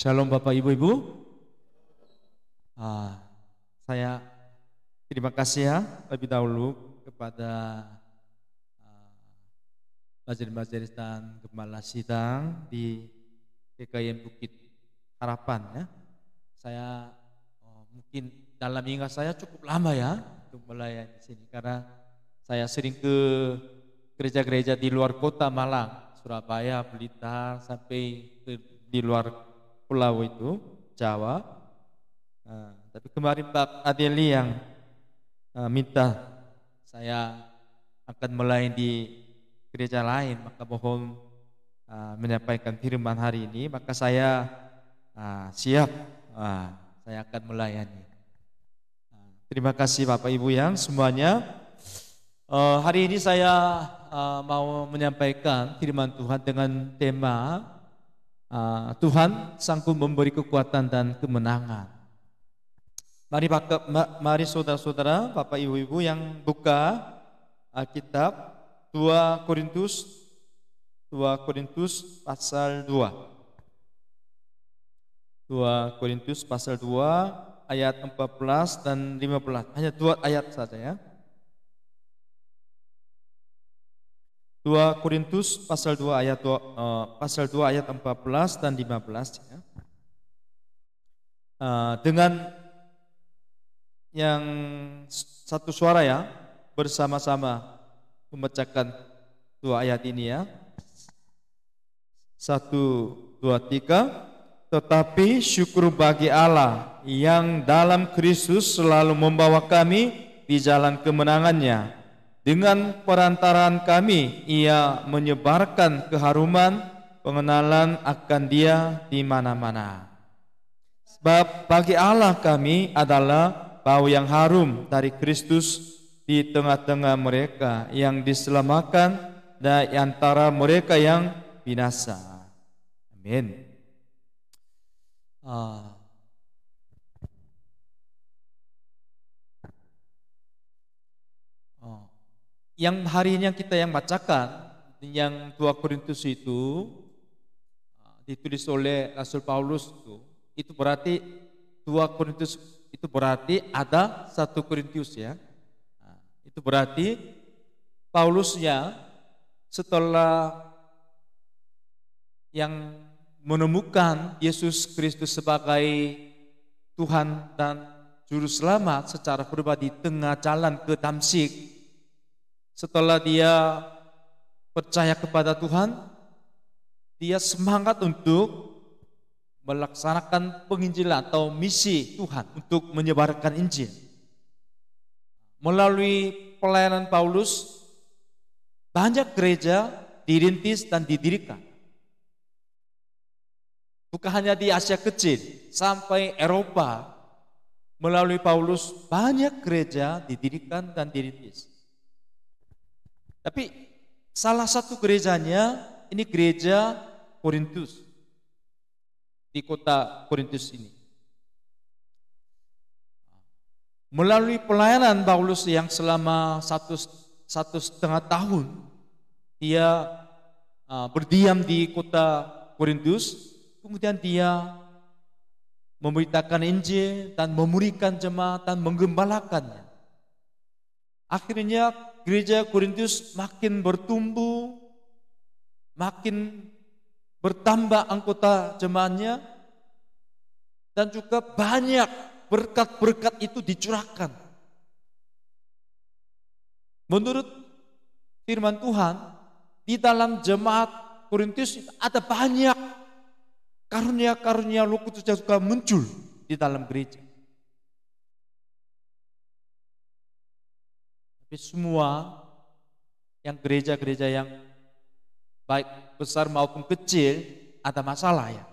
Shalom Bapak Ibu-Ibu. Ah, saya terima kasih ya lebih dahulu kepada majelis-majelis dan gembala sidang di GKIM Bukit Harapan ya. Saya mungkin dalam ingat saya cukup lama ya untuk melayani di sini karena saya sering ke gereja-gereja di luar kota Malang, Surabaya, Blitar sampai di luar pulau itu, Jawa. Tapi kemarin Pak Adeli yang minta saya akan melayani di gereja lain, maka mohon menyampaikan firman hari ini, maka saya siap, saya akan melayani. Terima kasih Bapak Ibu yang semuanya. Hari ini saya mau menyampaikan firman Tuhan dengan tema Tuhan sanggup memberi kekuatan dan kemenangan. Mari saudara-saudara, Bapak Ibu-Ibu yang buka Alkitab 2 Korintus pasal 2. 2 Korintus pasal 2 ayat 14 dan 15. Hanya 2 ayat saja ya. 2 Korintus pasal 2 ayat 14 dan 15 ya. Dengan yang satu suara ya, bersama-sama membacakan 2 ayat ini ya. 1, 2, 3. Tetapi syukur bagi Allah yang dalam Kristus selalu membawa kami di jalan kemenangannya. Dengan perantaraan kami, ia menyebarkan keharuman pengenalan akan Dia di mana-mana. Sebab bagi Allah kami adalah bau yang harum dari Kristus di tengah-tengah mereka yang diselamatkan dan antara mereka yang binasa. Amin. Yang hari ini kita yang bacakan yang 2 Korintus itu ditulis oleh Rasul Paulus itu berarti 2 Korintus itu berarti ada 1 Korintus ya. Itu berarti Paulusnya setelah yang menemukan Yesus Kristus sebagai Tuhan dan Juru Selamat secara pribadi tengah jalan ke Damsyik. Setelah dia percaya kepada Tuhan, dia semangat untuk melaksanakan penginjilan atau misi Tuhan untuk menyebarkan Injil. Melalui pelayanan Paulus, banyak gereja dirintis dan didirikan. Bukan hanya di Asia kecil, sampai Eropa, melalui Paulus banyak gereja didirikan dan dirintis. Tapi salah satu gerejanya ini gereja Korintus di kota Korintus ini. Melalui pelayanan Paulus yang selama satu setengah tahun dia berdiam di kota Korintus, kemudian dia memberitakan Injil dan memurikan jemaat dan menggembalakannya. Akhirnya gereja Korintus makin bertumbuh, makin bertambah anggota jemaatnya, dan juga banyak berkat-berkat itu dicurahkan. Menurut firman Tuhan, di dalam jemaat Korintus ada banyak karunia-karunia Roh Kudus yang juga muncul di dalam gereja. Tapi semua yang gereja-gereja yang baik besar maupun kecil ada masalah ya.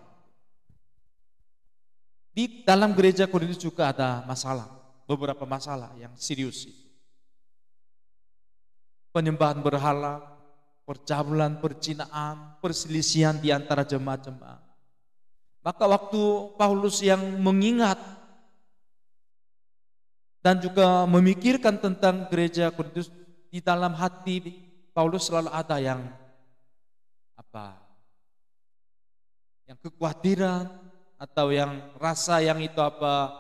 Di dalam gereja Korintus juga ada masalah, beberapa masalah yang serius. Penyembahan berhala, percabulan, perzinaan, perselisihan di antara jemaat-jemaat. Maka waktu Paulus yang mengingat dan juga memikirkan tentang gereja Korintus, di dalam hati Paulus selalu ada yang kekhawatiran, atau yang rasa yang itu apa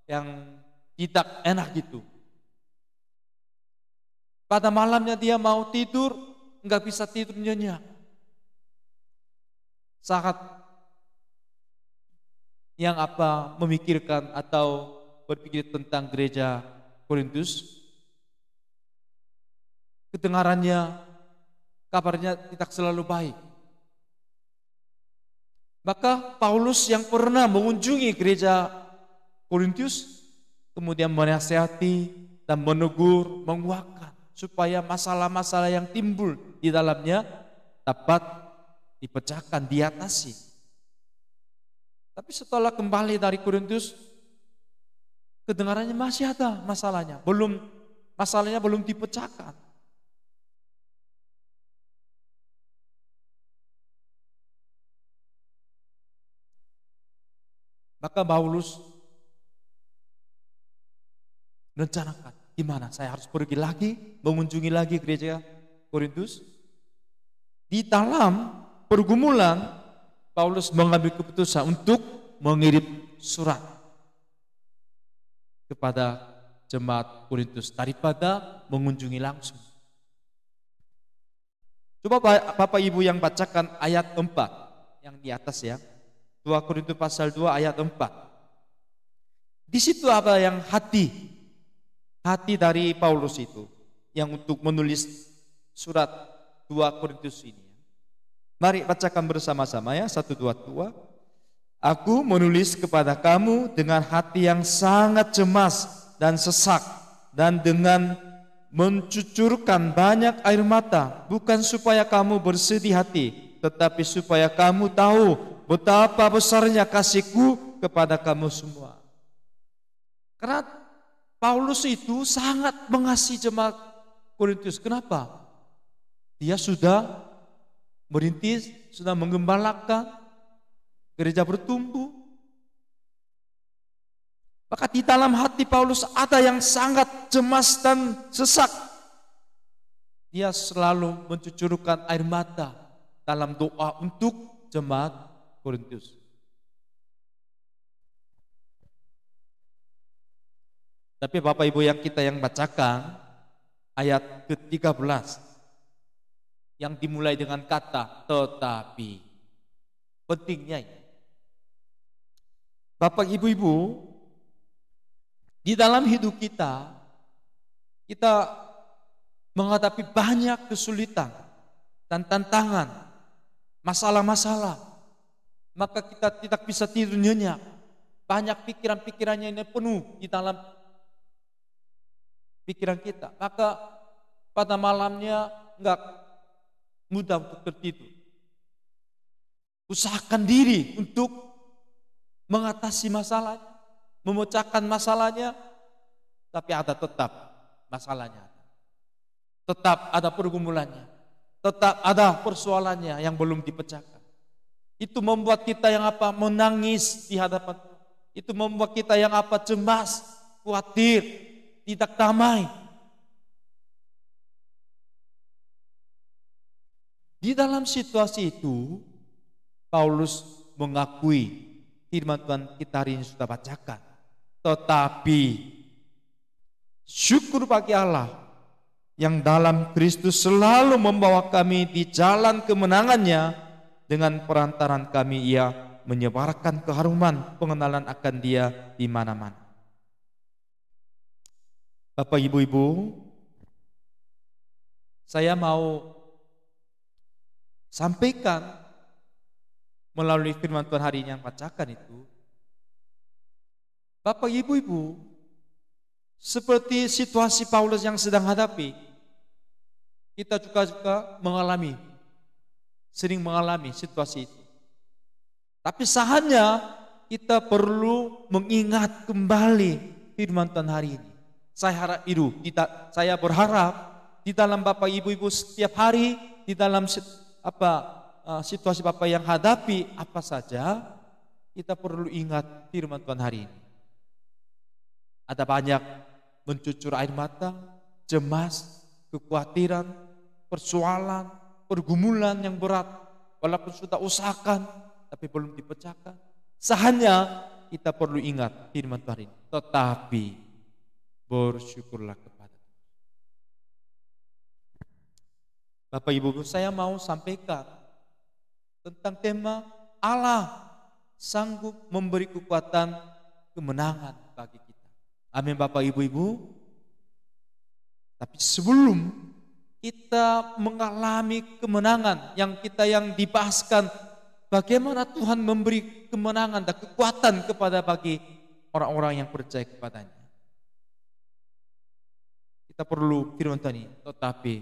yang tidak enak gitu. Pada malamnya dia mau tidur, nggak bisa tidur nyenyak. Saat yang apa memikirkan atau berpikir tentang gereja Korintus, kedengarannya, kabarnya tidak selalu baik. Maka Paulus yang pernah mengunjungi gereja Korintus kemudian menasihati dan menegur, menguatkan supaya masalah-masalah yang timbul di dalamnya dapat dipecahkan, diatasi. Tapi setelah kembali dari Korintus, kedengarannya masih ada masalahnya, masalahnya belum dipecahkan. Maka Paulus rencanakan, gimana saya harus pergi lagi, mengunjungi lagi gereja Korintus. Di dalam pergumulan, Paulus mengambil keputusan untuk mengirim surat kepada jemaat Korintus daripada mengunjungi langsung. Coba Bapak Ibu yang bacakan ayat 4 yang di atas ya. 2 Korintus pasal 2 ayat 4. Di situ apa yang hati dari Paulus itu yang untuk menulis surat 2 Korintus ini. Mari bacakan bersama-sama ya, 1, 2, 2. Aku menulis kepada kamu dengan hati yang sangat cemas dan sesak dan dengan mencucurkan banyak air mata, bukan supaya kamu bersedih hati, tetapi supaya kamu tahu betapa besarnya kasihku kepada kamu semua. Karena Paulus itu sangat mengasihi jemaat Korintus. Kenapa? Dia sudah merintis, sudah menggembalakan, gereja bertumbuh. Maka di dalam hati Paulus ada yang sangat cemas dan sesak. Dia selalu mencucurkan air mata dalam doa untuk jemaat Korintus. Tapi Bapak Ibu yang kita yang bacakan ayat ke-13 yang dimulai dengan kata tetapi. Pentingnya ini. Bapak Ibu, di dalam hidup kita menghadapi banyak kesulitan dan tantangan, masalah-masalah. Maka kita tidak bisa tidur nyenyak. Banyak pikiran-pikirannya ini penuh di dalam pikiran kita. Maka pada malamnya enggak mudah untuk tertidur. Usahakan diri untuk mengatasi masalahnya, memecahkan masalahnya, tapi ada tetap masalahnya. Tetap ada pergumulannya. Tetap ada persoalannya yang belum dipecahkan. Itu membuat kita yang apa? Menangis di hadapan Tuhan. Itu membuat kita yang apa? Cemas, khawatir, tidak damai. Di dalam situasi itu, Paulus mengakui firman Tuhan kita hari ini sudah bacakan. Tetapi syukur bagi Allah yang dalam Kristus selalu membawa kami di jalan kemenangannya. Dengan perantaran kami ia menyebarkan keharuman pengenalan akan dia di mana-mana. Bapak Ibu, saya mau sampaikan melalui firman Tuhan hari ini yang bacakan itu. Bapak Ibu, seperti situasi Paulus yang sedang hadapi, kita juga sering mengalami situasi itu. Tapi saatnya kita perlu mengingat kembali firman Tuhan hari ini. Saya berharap di dalam Bapak Ibu setiap hari, di dalam situasi Bapak yang hadapi apa saja, kita perlu ingat firman Tuhan hari ini. Ada banyak mencucur air mata, cemas, kekhawatiran, persoalan, pergumulan yang berat, walaupun sudah usahakan, tapi belum dipecahkan. Sahanya kita perlu ingat firman Tuhan ini. Tetapi bersyukurlah kepada Tuhan. Bapak Ibu, saya mau sampaikan tentang tema Allah sanggup memberi kekuatan kemenangan bagi kita. Amin Bapak Ibu. Tapi sebelum kita mengalami kemenangan yang dibahaskan, bagaimana Tuhan memberi kemenangan dan kekuatan kepada bagi orang-orang yang percaya kepadanya. Kita perlu firman Tuhan ini, tetapi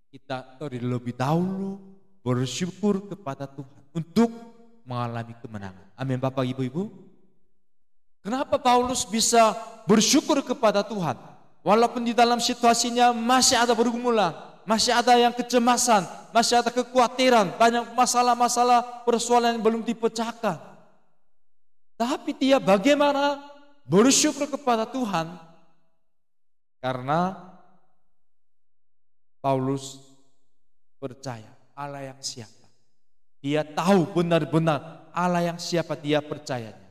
kita terlebih dahulu bersyukur kepada Tuhan untuk mengalami kemenangan. Amin Bapak Ibu. Kenapa Paulus bisa bersyukur kepada Tuhan? Walaupun di dalam situasinya masih ada pergumulan, masih ada yang kecemasan, masih ada kekhawatiran, banyak masalah-masalah persoalan yang belum dipecahkan. Tapi dia bagaimana bersyukur kepada Tuhan? Karena Paulus percaya Allah yang siapa. Dia tahu benar-benar Allah yang siapa dia percayanya.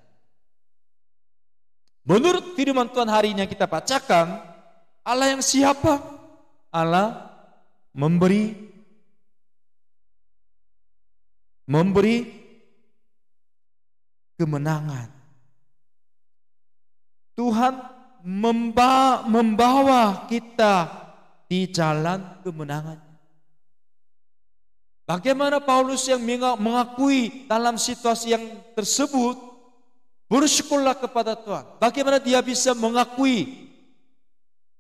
Menurut firman Tuhan hari ini yang kita bacakan, Allah yang siapa? Allah memberi kemenangan. Tuhan membawa kita di jalan kemenangan. Bagaimana Paulus yang mengakui dalam situasi yang tersebut, bersyukurlah kepada Tuhan. Bagaimana dia bisa mengakui,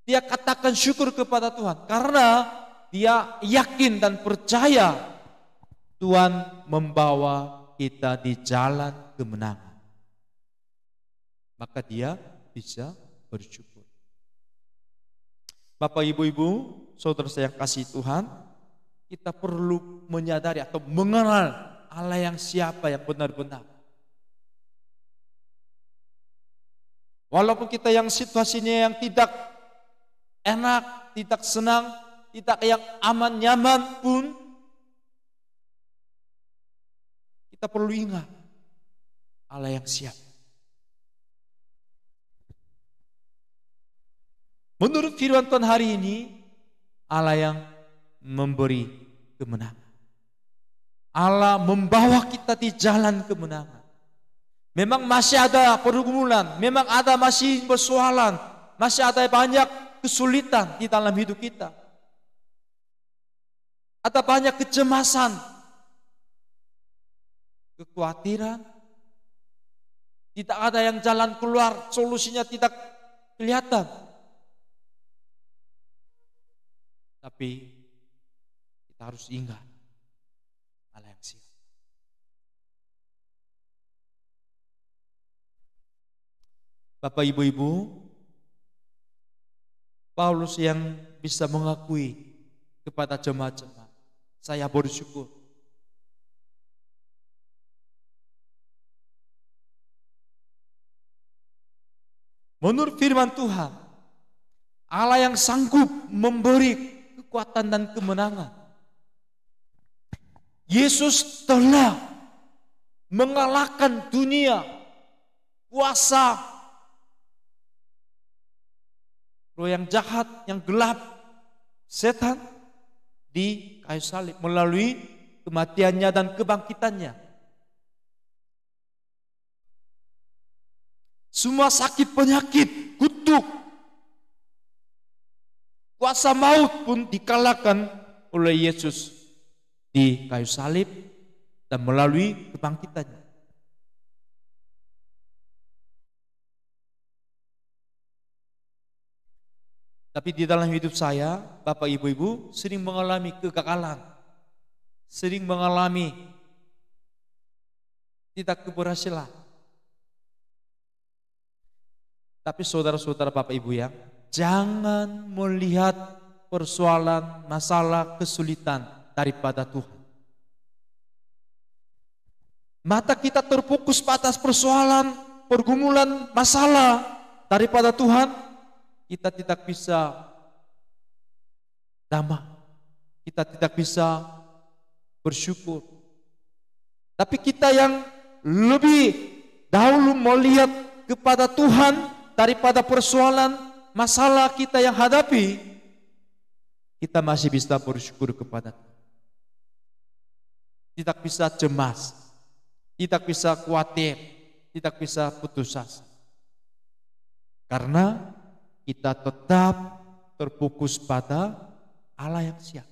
dia katakan syukur kepada Tuhan? Karena dia yakin dan percaya Tuhan membawa kita di jalan kemenangan. Maka dia bisa bersyukur. Bapak, Ibu, saudara saya yang kasih Tuhan, kita perlu menyadari atau mengenal Allah yang siapa yang benar-benar. Walaupun kita yang situasinya yang tidak enak, tidak senang, tidak yang aman nyaman pun, kita perlu ingat Allah yang siap. Menurut firman Tuhan hari ini, Allah yang memberi kemenangan. Allah membawa kita di jalan kemenangan. Memang masih ada pergumulan, memang ada masih persoalan, masih ada banyak kesulitan di dalam hidup kita. Ada banyak kecemasan, kekhawatiran, tidak ada yang jalan keluar, solusinya tidak kelihatan. Tapi kita harus ingat Allah yang siap. Bapak, Ibu, Paulus yang bisa mengakui kepada jemaat-jemaat, saya bersyukur. Menurut firman Tuhan, Allah yang sanggup memberi kekuatan dan kemenangan. Yesus telah mengalahkan dunia, kuasa, roh yang jahat, yang gelap, setan di kayu salib melalui kematiannya dan kebangkitannya. Semua sakit, penyakit, kutuk, kuasa maut pun dikalahkan oleh Yesus di kayu salib dan melalui kebangkitannya. Tapi di dalam hidup saya, Bapak, Ibu, sering mengalami kegagalan, sering mengalami tidak keberhasilan. Tapi saudara-saudara, Bapak, Ibu ya, jangan melihat persoalan, masalah, kesulitan daripada Tuhan. Mata kita terfokus pada persoalan, pergumulan, masalah daripada Tuhan, kita tidak bisa damai, kita tidak bisa bersyukur. Tapi kita yang lebih dahulu melihat kepada Tuhan daripada persoalan masalah kita yang hadapi, kita masih bisa bersyukur kepada Tuhan. Tidak bisa cemas, tidak bisa khawatir, tidak bisa putus asa. Karena kita tetap terfokus pada Allah yang siap.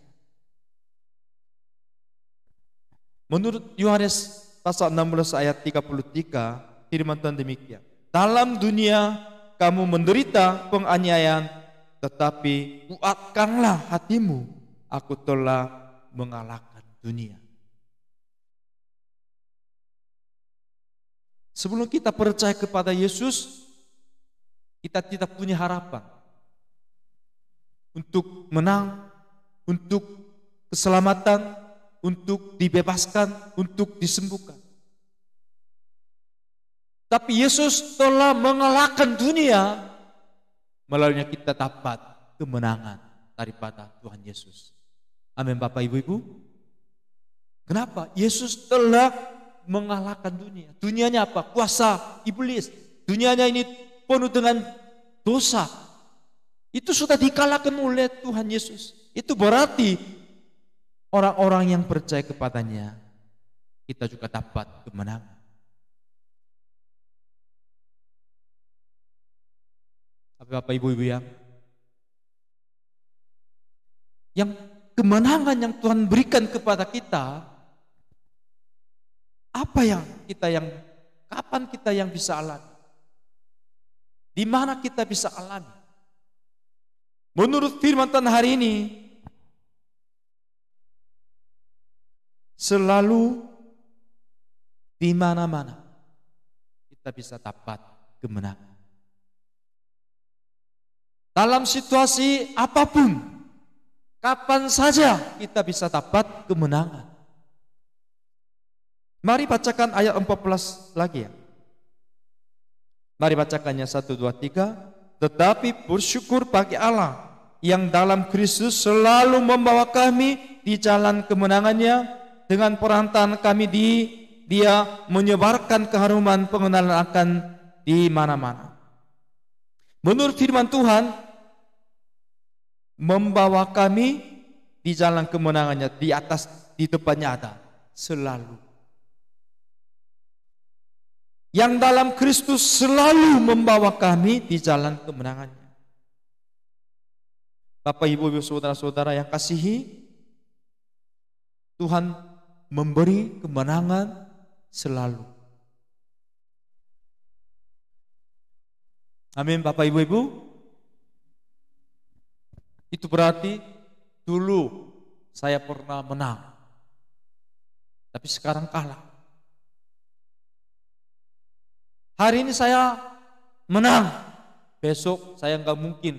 Menurut Yohanes pasal 16 ayat 33, firman Tuhan demikian. Dalam dunia kamu menderita penganiayaan, tetapi kuatkanlah hatimu, aku telah mengalahkan dunia. Sebelum kita percaya kepada Yesus, kita tidak punya harapan untuk menang, untuk keselamatan, untuk dibebaskan, untuk disembuhkan. Tapi Yesus telah mengalahkan dunia, melalui kita dapat kemenangan daripada Tuhan Yesus. Amin Bapak Ibu-Ibu. Kenapa? Yesus telah mengalahkan dunia. Dunianya apa? Kuasa iblis. Dunianya ini penuh dengan dosa. Itu sudah dikalahkan oleh Tuhan Yesus. Itu berarti orang-orang yang percaya kepadanya, kita juga dapat kemenangan. Bapak Ibu-Ibu yang kemenangan yang Tuhan berikan kepada kita, kapan kita yang bisa alami? Di mana kita bisa alami? Menurut firman Tuhan hari ini, selalu di mana-mana kita bisa dapat kemenangan. Dalam situasi apapun, kapan saja kita bisa dapat kemenangan. Mari bacakan ayat 14 lagi ya. Mari bacakannya 1, 2, 3. Tetapi bersyukur bagi Allah yang dalam Kristus selalu membawa kami di jalan kemenangannya. Dengan perantaraan kami Dia menyebarkan keharuman pengenalan akan di mana-mana. Menurut firman Tuhan, membawa kami di jalan kemenangannya, di atas, di depannya ada, selalu. Yang dalam Kristus selalu membawa kami di jalan kemenangannya. Bapak, Ibu, saudara-saudara yang kasihi, Tuhan memberi kemenangan selalu. Amin Bapak Ibu. Itu berarti dulu saya pernah menang, tapi sekarang kalah. Hari ini saya menang, besok saya nggak mungkin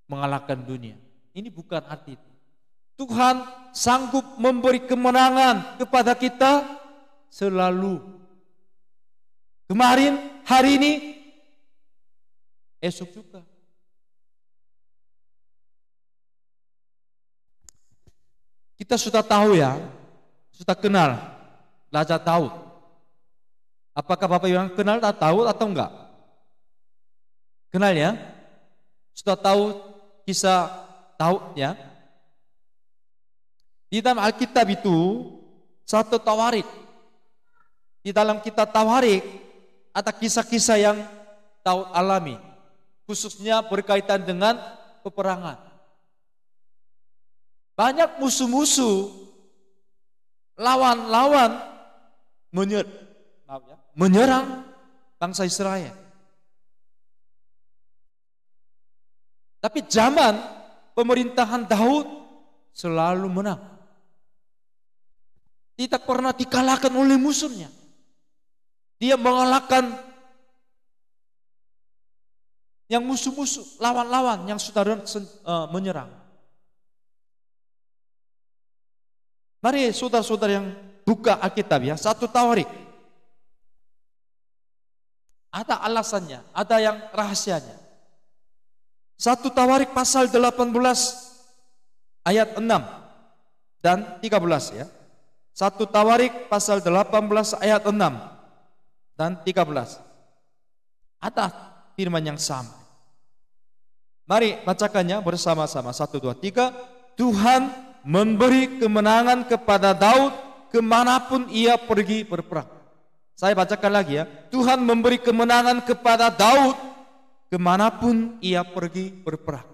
mengalahkan dunia. Ini bukan arti itu. Tuhan sanggup memberi kemenangan kepada kita selalu. Kemarin, hari ini, esok juga. Kita sudah tahu ya, sudah kenal Raja Daud. Apakah Bapak Ibu yang kenal Daud atau enggak? Kenal ya? Sudah tahu kisah Daud ya? Di dalam Alkitab itu satu Tawarik. Di dalam kitab Tawarik ada kisah-kisah yang Daud alami, khususnya berkaitan dengan peperangan. Banyak musuh-musuh, lawan-lawan menyerang bangsa Israel. Tapi zaman pemerintahan Daud selalu menang. Tidak pernah dikalahkan oleh musuhnya. Dia mengalahkan yang musuh-musuh, lawan-lawan yang sudah menyerang. Mari saudara-saudara yang buka Alkitab ya, satu Tawarik. Ada alasannya, ada yang rahasianya. Satu Tawarik pasal 18 ayat 6 dan 13 ya. Satu Tawarik pasal 18 ayat 6 dan 13. Ada firman yang sama. Mari bacakannya bersama-sama. 1, 2, 3. Tuhan memberi kemenangan kepada Daud kemanapun ia pergi berperang. Saya bacakan lagi ya. Tuhan memberi kemenangan kepada Daud kemanapun ia pergi berperang.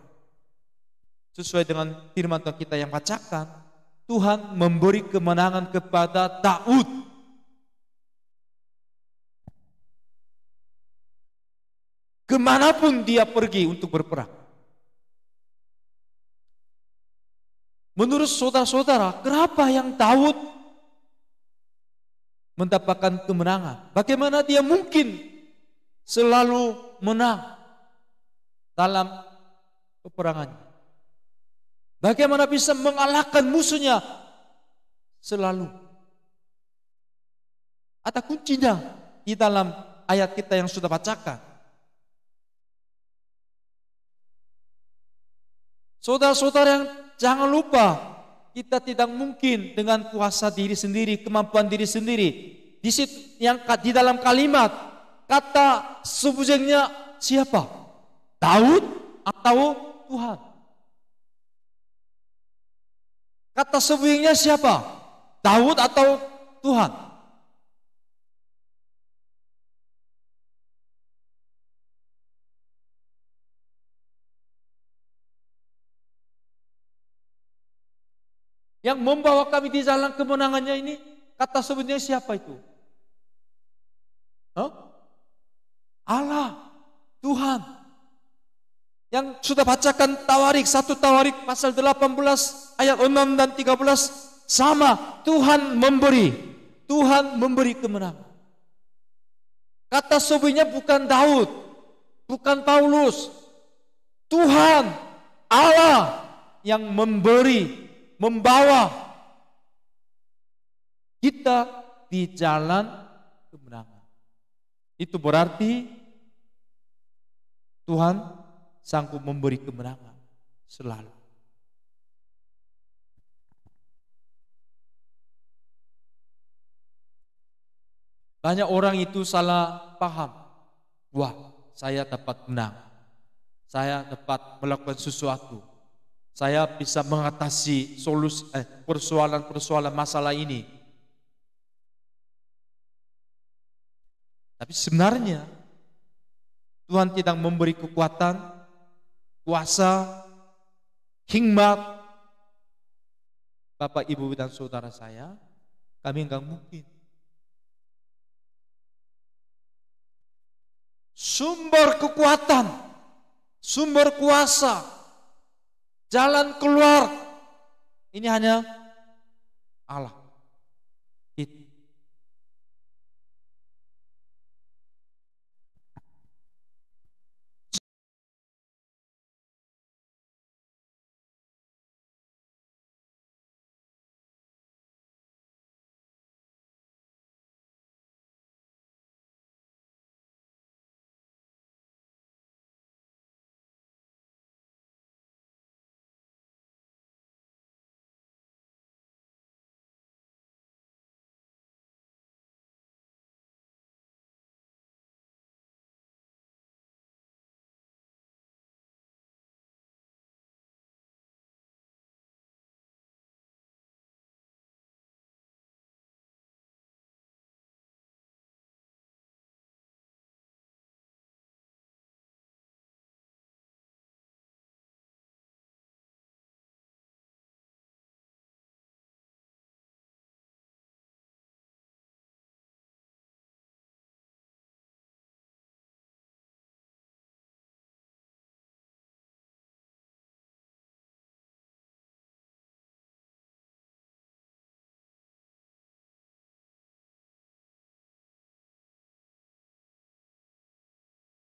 Sesuai dengan firman Tuhan kita yang bacakan, Tuhan memberi kemenangan kepada Daud. Kemanapun dia pergi untuk berperang. Menurut saudara-saudara, kenapa yang Daud mendapatkan kemenangan? Bagaimana dia mungkin selalu menang dalam peperangannya? Bagaimana bisa mengalahkan musuhnya selalu? Ada kuncinya di dalam ayat kita yang sudah bacakan. Saudara-saudara yang jangan lupa, kita tidak mungkin dengan kuasa diri sendiri, kemampuan diri sendiri. Di situ yang di dalam kalimat kata subjeknya siapa? Daud atau Tuhan? Kata subjeknya siapa? Daud atau Tuhan? Yang membawa kami di jalan kemenangannya ini, kata subjeknya siapa itu? Allah, Tuhan. Yang sudah bacakan Tawarik, 1 Tawarik pasal 18 ayat 6 dan 13 sama, Tuhan memberi kemenangan. Kata subjeknya bukan Daud, bukan Paulus. Tuhan, Allah yang membawa kita di jalan kemenangan. Itu berarti Tuhan sanggup memberi kemenangan selalu. Banyak orang itu salah paham. Wah, saya dapat menang. Saya dapat melakukan sesuatu. Saya bisa mengatasi persoalan-persoalan masalah ini. Tapi sebenarnya Tuhan tidak memberi kekuatan, kuasa, hikmat. Bapak, Ibu, dan saudara saya, kami enggak mungkin. Sumber kekuatan, sumber kuasa, jalan keluar, ini hanya Allah.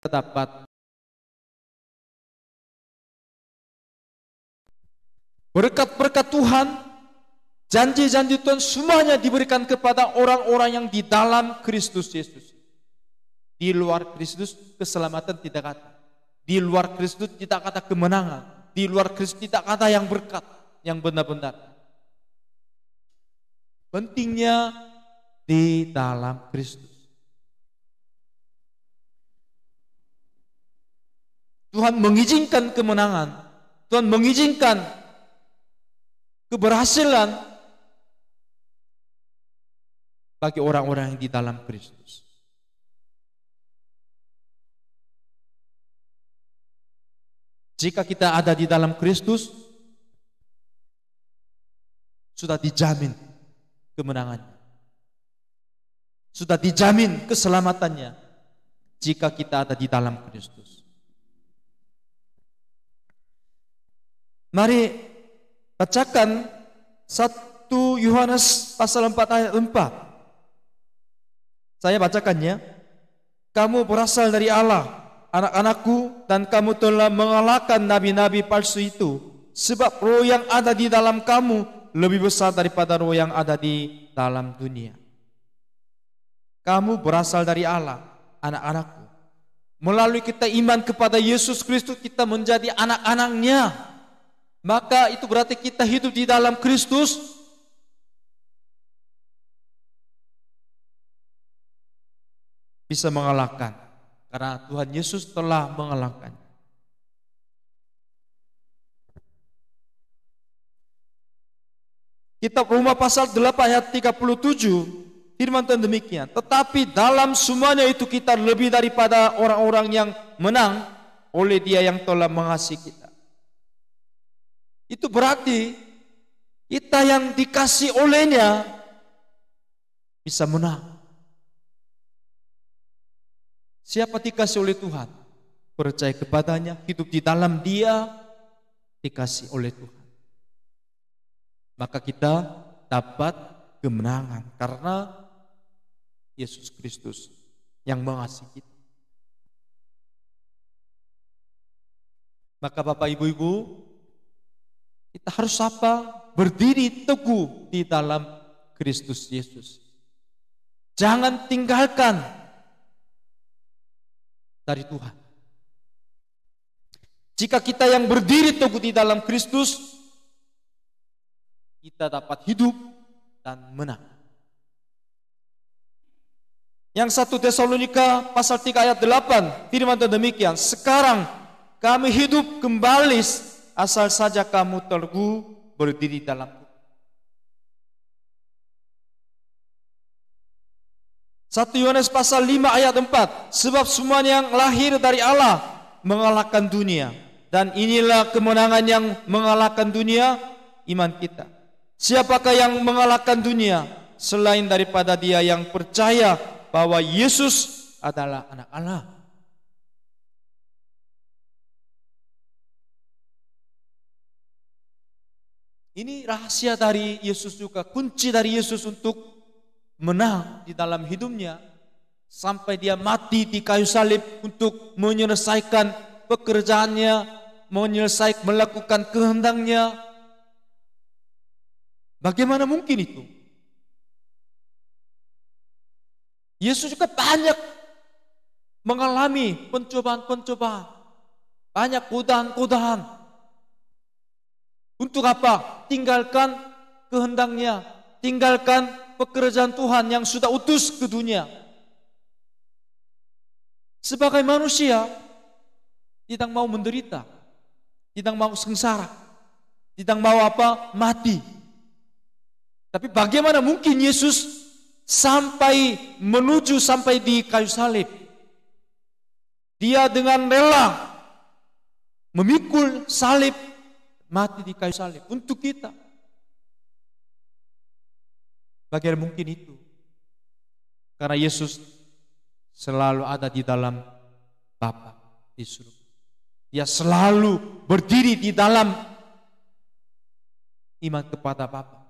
Dapat berkat-berkat Tuhan, janji-janji Tuhan semuanya diberikan kepada orang-orang yang di dalam Kristus Yesus. Di luar Kristus keselamatan tidak ada. Di luar Kristus tidak ada kemenangan. Di luar Kristus tidak ada yang berkat, yang benar-benar. Pentingnya di dalam Kristus. Tuhan mengizinkan kemenangan, Tuhan mengizinkan keberhasilan bagi orang-orang yang di dalam Kristus. Jika kita ada di dalam Kristus, sudah dijamin kemenangannya. Sudah dijamin keselamatannya jika kita ada di dalam Kristus. Mari bacakan 1 Yohanes pasal 4 ayat 4. Saya bacakannya. Kamu berasal dari Allah, anak-anakku, dan kamu telah mengalahkan nabi-nabi palsu itu. Sebab roh yang ada di dalam kamu lebih besar daripada roh yang ada di dalam dunia. Kamu berasal dari Allah, anak-anakku. Melalui kita iman kepada Yesus Kristus, kita menjadi anak-anaknya. Maka itu berarti kita hidup di dalam Kristus. Bisa mengalahkan. Karena Tuhan Yesus telah mengalahkan. Kitab Roma pasal 8 ayat 37, firman Tuhan demikian. Tetapi dalam semuanya itu kita lebih daripada orang-orang yang menang oleh Dia yang telah mengasihi kita. Itu berarti kita yang dikasih olehnya bisa menang. Siapa dikasih oleh Tuhan? Percaya kepadanya, hidup di dalam Dia, dikasih oleh Tuhan. Maka kita dapat kemenangan karena Yesus Kristus yang mengasihi kita. Maka Bapak Ibu-ibu, kita harus apa? Berdiri teguh di dalam Kristus Yesus. Jangan tinggalkan dari Tuhan. Jika kita yang berdiri teguh di dalam Kristus, kita dapat hidup dan menang. Yang 1 Tesalonika pasal 3 ayat 8, firman Tuhan demikian. Sekarang kami hidup kembali asal saja kamu teguh berdiri dalam Tuhan. 1 Yohanes pasal 5 ayat 4. Sebab semuanya yang lahir dari Allah mengalahkan dunia. Dan inilah kemenangan yang mengalahkan dunia, iman kita. Siapakah yang mengalahkan dunia selain daripada dia yang percaya bahwa Yesus adalah anak Allah? Ini rahasia dari Yesus juga, kunci dari Yesus untuk menang di dalam hidupnya sampai dia mati di kayu salib untuk menyelesaikan pekerjaannya, melakukan kehendaknya. Bagaimana mungkin itu? Yesus juga banyak mengalami pencobaan-pencobaan, banyak godaan-godaan. Untuk apa? Tinggalkan kehendaknya, tinggalkan pekerjaan Tuhan yang sudah utus ke dunia. Sebagai manusia, tidak mau menderita, tidak mau sengsara, tidak mau apa? Mati. Tapi bagaimana mungkin Yesus sampai di kayu salib? Dia dengan rela memikul salib, mati di kayu salib untuk kita. Bagaimana mungkin itu? Karena Yesus selalu ada di dalam Bapa di surga. Dia selalu berdiri di dalam iman kepada Bapa.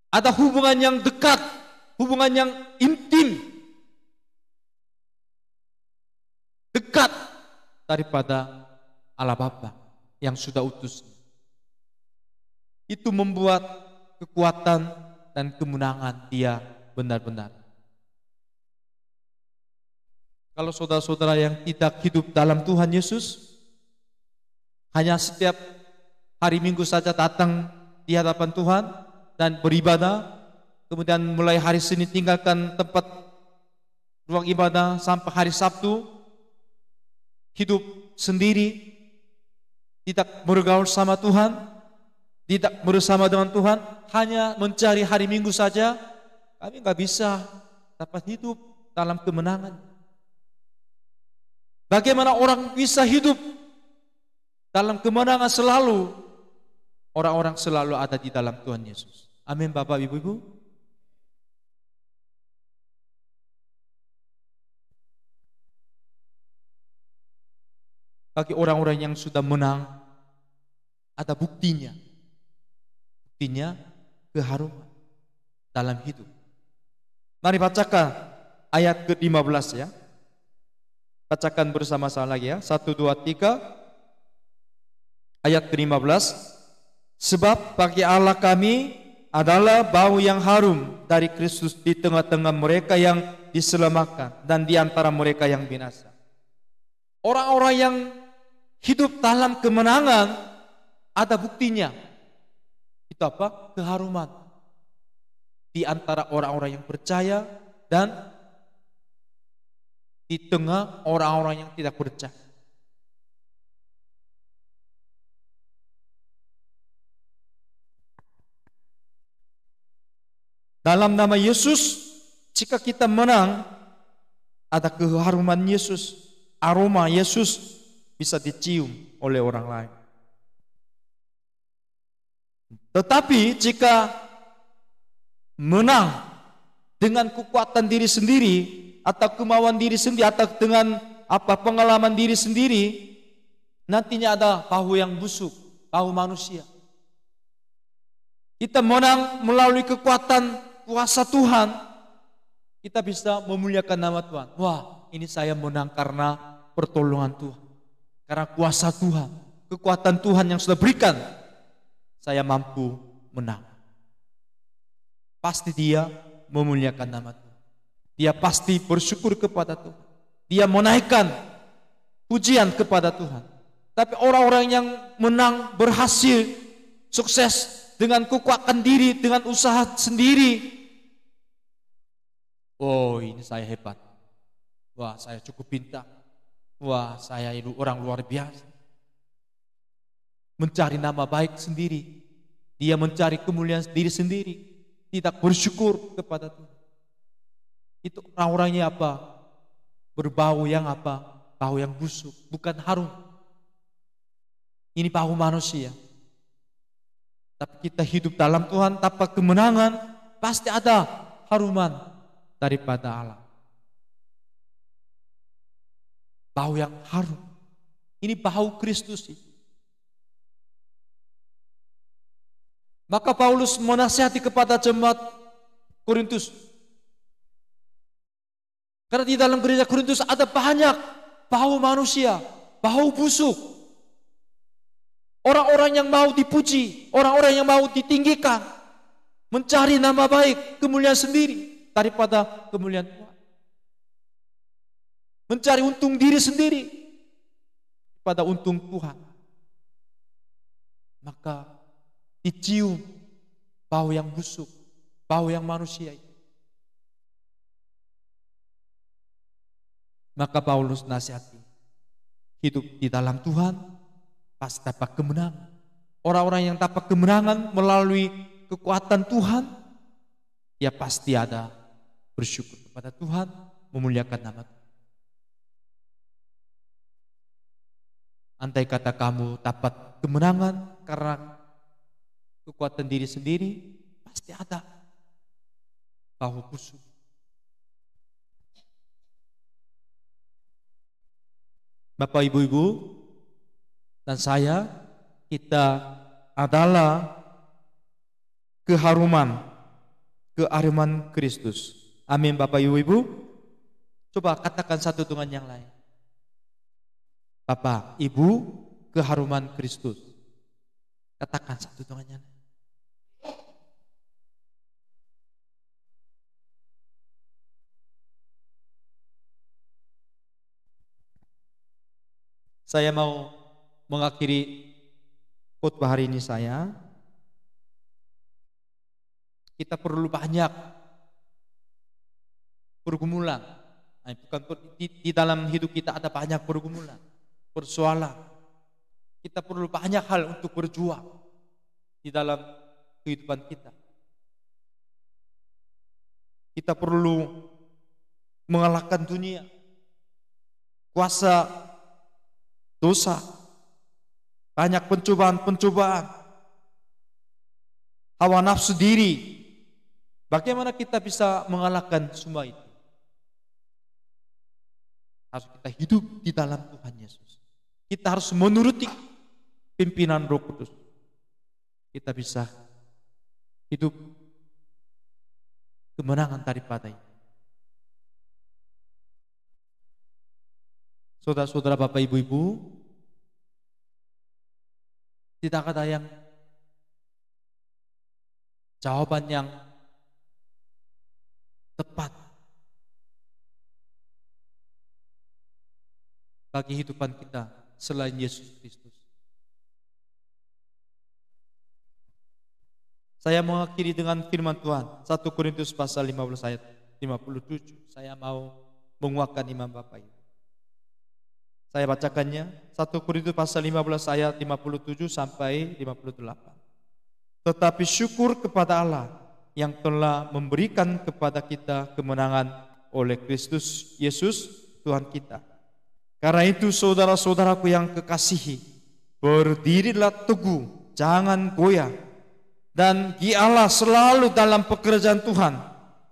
Ada hubungan yang dekat, hubungan yang intim, dekat daripada Allah Bapa yang sudah utus. Itu membuat kekuatan dan kemenangan dia benar-benar. Kalau saudara-saudara yang tidak hidup dalam Tuhan Yesus, hanya setiap hari Minggu saja datang di hadapan Tuhan dan beribadah, kemudian mulai hari Senin tinggalkan tempat ruang ibadah sampai hari Sabtu, hidup sendiri, tidak bergaul sama Tuhan, tidak bersama dengan Tuhan, hanya mencari hari Minggu saja, kami nggak bisa dapat hidup dalam kemenangan. Bagaimana orang bisa hidup dalam kemenangan selalu? Orang-orang selalu ada di dalam Tuhan Yesus. Amin, Bapak, Ibu-ibu. Bagi orang-orang yang sudah menang, ada buktinya. Buktinya keharuman dalam hidup. Mari bacakan ayat ke-15 ya. Bacakan bersama-sama lagi ya. 1, 2, 3. Ayat ke-15. Sebab bagi Allah kami adalah bau yang harum dari Kristus di tengah-tengah mereka yang diselamatkan dan di antara mereka yang binasa. Orang-orang yang hidup dalam kemenangan ada buktinya. Itu apa? Keharuman di antara orang-orang yang percaya dan di tengah orang-orang yang tidak percaya. Dalam nama Yesus, jika kita menang, ada keharuman Yesus, aroma Yesus bisa dicium oleh orang lain. Tetapi jika menang dengan kekuatan diri sendiri atau kemauan diri sendiri atau dengan pengalaman diri sendiri, nantinya ada bau yang busuk, bau manusia. Kita menang melalui kekuatan kuasa Tuhan, kita bisa memuliakan nama Tuhan. Wah, ini saya menang karena pertolongan Tuhan, karena kuasa Tuhan, kekuatan Tuhan yang sudah berikan, saya mampu menang. Pasti dia memuliakan nama Tuhan. Dia pasti bersyukur kepada Tuhan. Dia menaikkan pujian kepada Tuhan. Tapi orang-orang yang menang, berhasil, sukses dengan kekuatan diri, dengan usaha sendiri, oh, ini saya hebat. Wah, saya cukup pintar. Wah, saya itu orang luar biasa. Mencari nama baik sendiri. Dia mencari kemuliaan diri sendiri. Tidak bersyukur kepada Tuhan. Itu orang-orangnya apa? Berbau yang apa? Bau yang busuk, bukan harum. Ini bau manusia. Tapi kita hidup dalam Tuhan tanpa kemenangan, pasti ada haruman daripada Allah. Bau yang harum. Ini bau Kristus. Maka Paulus menasihati kepada jemaat Korintus. Karena di dalam gereja Korintus ada banyak bau manusia, bau busuk. Orang-orang yang mau dipuji, orang-orang yang mau ditinggikan, mencari nama baik, kemuliaan sendiri daripada kemuliaan Tuhan. Mencari untung diri sendiri pada untung Tuhan. Maka dicium bau yang busuk, bau yang manusia itu. Maka Paulus nasihati, hidup di dalam Tuhan pasti dapat kemenangan. Orang-orang yang dapat kemenangan melalui kekuatan Tuhan, dia pasti ada bersyukur kepada Tuhan, memuliakan nama Tuhan. Andai kata kamu dapat kemenangan karena kekuatan diri sendiri, pasti ada bau busuk. Bapak, Ibu-ibu, dan saya, kita adalah keharuman Kristus. Amin, Bapak, Ibu-ibu. Coba katakan satu dengan yang lain. Bapak, Ibu, keharuman Kristus. Katakan satu dengan yang lain. Saya mau mengakhiri khotbah hari ini saya. Kita perlu banyak pergumulan. Di dalam hidup kita ada banyak pergumulan. persoalan. Kita perlu banyak hal untuk berjuang di dalam kehidupan kita. Kita perlu mengalahkan dunia, kuasa dosa, banyak pencobaan-pencobaan, hawa nafsu diri. Bagaimana kita bisa mengalahkan semua itu? Harus kita hidup di dalam Tuhan Yesus. Kita harus menuruti pimpinan Roh Kudus. Kita bisa hidup kemenangan daripada itu. Saudara-saudara, Bapak, Ibu-ibu, tidak ada yang jawaban yang tepat bagi kehidupan kita selain Yesus Kristus. Saya mengakhiri dengan firman Tuhan 1 Korintus pasal 15 ayat 57. Saya mau menguatkan iman Bapak Ibu. Saya bacakannya 1 Korintus pasal 15 ayat 57 sampai 58. Tetapi syukur kepada Allah yang telah memberikan kepada kita kemenangan oleh Kristus Yesus Tuhan kita. Karena itu saudara-saudaraku yang kekasihi, berdirilah teguh, jangan goyah, dan giatlah selalu dalam pekerjaan Tuhan,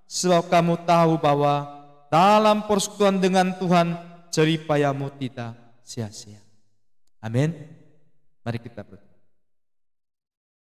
sebab kamu tahu bahwa dalam persekutuan dengan Tuhan, jeripayamu tidak sia-sia. Amin. Mari kita berdoa.